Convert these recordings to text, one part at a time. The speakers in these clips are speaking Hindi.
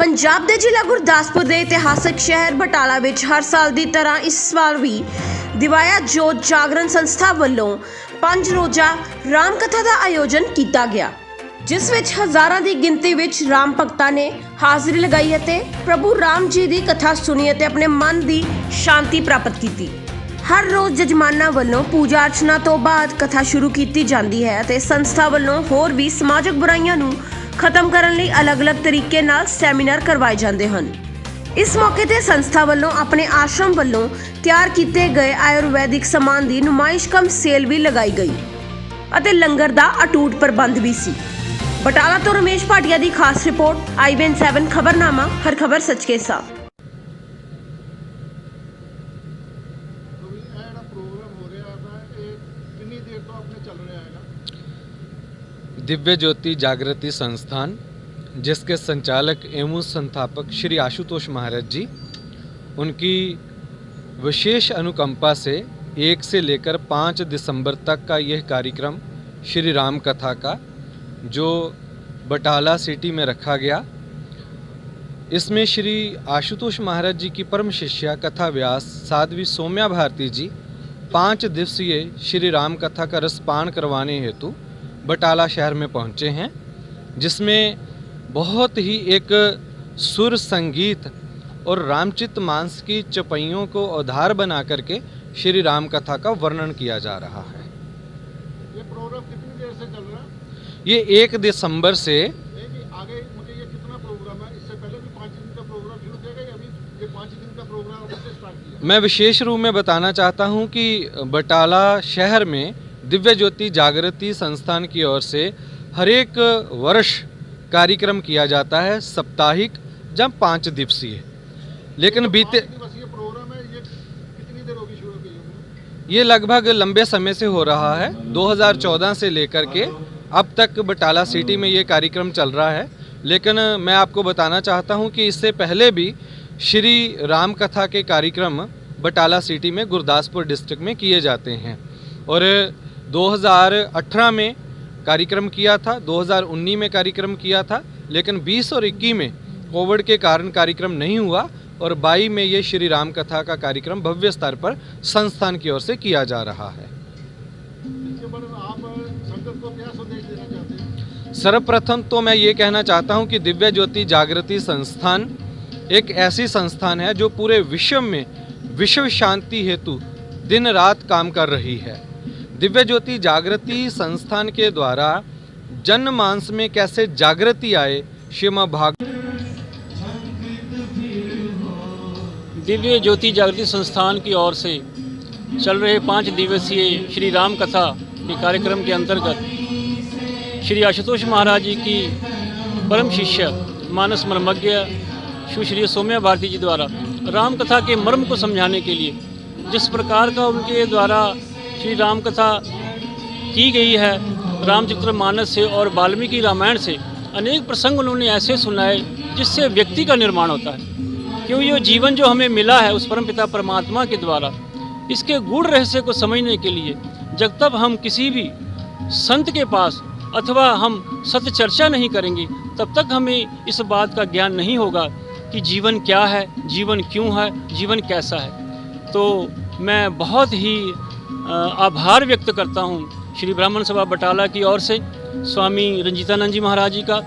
पंजाब के जिला गुरदासपुर के इतिहासक शहर बटाला विच हर साल की तरह इस साल भी दिवाया जोत जागरण संस्था वालों 5 रोजा राम कथा का आयोजन किया गया, जिस विच हज़ारां की गिनती विच राम भगतां ने हाज़री लगाई अते प्रभु राम जी की कथा सुनी अते अपने मन की शांति प्राप्त की। हर रोज़ जजमाना वालों पूजा अर्चना तो बाद कथा शुरू की जाती है अते संस्था वालों होर भी समाजिक बुराइयां नूं खत्म करने लई अलग-अलग तरीके नाल सैमीनार करवाए जाते हैं। इस मौके ते संस्था वालों अपने आश्रम वालों तैयार किए गए आयुर्वैदिक समान की नुमाइश कम सेल भी लगाई गई अते लंगर का अटूट प्रबंध भी सी। बटाला तो रमेश भाटिया की खास रिपोर्ट IBN7 खबरनामा, हर खबर सच के साथ। दिव्य ज्योति जागृति संस्थान, जिसके संचालक एवं संस्थापक श्री आशुतोष महाराज जी, उनकी विशेष अनुकंपा से 1 से लेकर 5 दिसंबर तक का यह कार्यक्रम श्री राम कथा का जो बटाला सिटी में रखा गया। इसमें श्री आशुतोष महाराज जी की परम शिष्या कथा व्यास साध्वी सौम्या भारती जी 5 दिवसीय श्री राम कथा का रसपान करवाने हेतु बटाला शहर में पहुँचे हैं, जिसमें बहुत ही एक सुर संगीत और रामचित मांस की चपैयों को आधार बना करके श्री राम कथा का वर्णन किया जा रहा है। ये प्रोग्राम कितनी देर से चल रहा है? ये 1 दिसंबर से आगे मुझे ये कितना प्रोग्राम है? इससे पहले भी 5 दिन का प्रोग्राम शुरू किया गया, अभी ये 5 दिन का प्रोग्राम कैसे स्टार्ट किया? मैं विशेष रूप में बताना चाहता हूं कि बटाला शहर में दिव्य ज्योति जागृति संस्थान की ओर से हर एक वर्ष कार्यक्रम किया जाता है, साप्ताहिक जब 5 दिवसीय। लेकिन बीते प्रोग्राम है, ये कितनी देर होगी शुरू की? ये लगभग लंबे समय से हो रहा है। 2014 से लेकर के अब तक बटाला सिटी में ये कार्यक्रम चल रहा है। लेकिन मैं आपको बताना चाहता हूँ कि इससे पहले भी श्री राम कथा के कार्यक्रम बटाला सिटी में गुरदासपुर डिस्ट्रिक्ट में किए जाते हैं और 2018 में कार्यक्रम किया था, 2019 में कार्यक्रम किया था, लेकिन 20 और 21 में कोविड के कारण कार्यक्रम नहीं हुआ और 22 में ये श्री राम कथा का कार्यक्रम भव्य स्तर पर संस्थान की ओर से किया जा रहा है। आप संगत को क्या संदेश देना चाहते हैं? सर्वप्रथम तो मैं ये कहना चाहता हूँ कि दिव्य ज्योति जागृति संस्थान एक ऐसी संस्थान है जो पूरे विश्व में विश्व शांति हेतु दिन रात काम कर रही है। दिव्य ज्योति जागृति संस्थान के द्वारा जनमानस में कैसे जागृति आए, श्रीमद् भागवत। दिव्य ज्योति जागृति संस्थान की ओर से चल रहे 5 दिवसीय श्री राम कथा के कार्यक्रम के अंतर्गत श्री आशुतोष महाराज जी की परम शिष्य मानस मर्मज्ञ सुश्री सौम्या भारती जी द्वारा राम कथा के मर्म को समझाने के लिए जिस प्रकार का उनके द्वारा श्री राम कथा की गई है, रामचरितमानस से और वाल्मीकि रामायण से अनेक प्रसंग उन्होंने ऐसे सुनाए जिससे व्यक्ति का निर्माण होता है। क्यों ये जीवन जो हमें मिला है उस परमपिता परमात्मा के द्वारा, इसके गूढ़ रहस्य को समझने के लिए जब तक हम किसी भी संत के पास अथवा हम सत्य चर्चा नहीं करेंगे तब तक हमें इस बात का ज्ञान नहीं होगा कि जीवन क्या है, जीवन क्यों है, जीवन कैसा है। तो मैं बहुत ही आभार व्यक्त करता हूँ श्री ब्राह्मण सभा बटाला की ओर से स्वामी रंजीतानंद जी महाराज जी का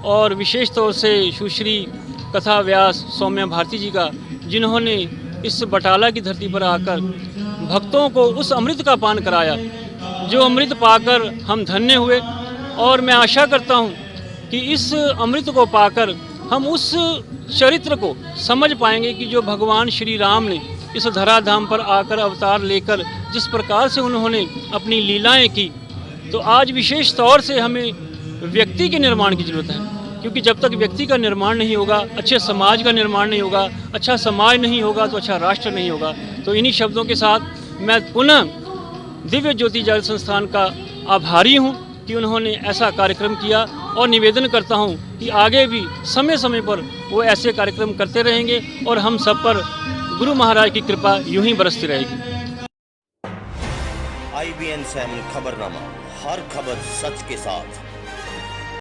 और विशेष तौर से सुश्री कथा व्यास सौम्या भारती जी का, जिन्होंने इस बटाला की धरती पर आकर भक्तों को उस अमृत का पान कराया जो अमृत पाकर हम धन्य हुए। और मैं आशा करता हूँ कि इस अमृत को पाकर हम उस चरित्र को समझ पाएंगे कि जो भगवान श्री राम ने इस धराधाम पर आकर अवतार लेकर जिस प्रकार से उन्होंने अपनी लीलाएं की, तो आज विशेष तौर से हमें व्यक्ति के निर्माण की ज़रूरत है। क्योंकि जब तक व्यक्ति का निर्माण नहीं होगा, अच्छे समाज का निर्माण नहीं होगा, अच्छा समाज नहीं होगा तो अच्छा राष्ट्र नहीं होगा। तो इन्हीं शब्दों के साथ मैं पुनः दिव्य ज्योति जागृति संस्थान का आभारी हूँ कि उन्होंने ऐसा कार्यक्रम किया और निवेदन करता हूँ कि आगे भी समय समय पर वो ऐसे कार्यक्रम करते रहेंगे और हम सब पर गुरु महाराज की कृपा यूं ही बरसती रहेगी। IBN7 खबरनामा, हर खबर सच के साथ।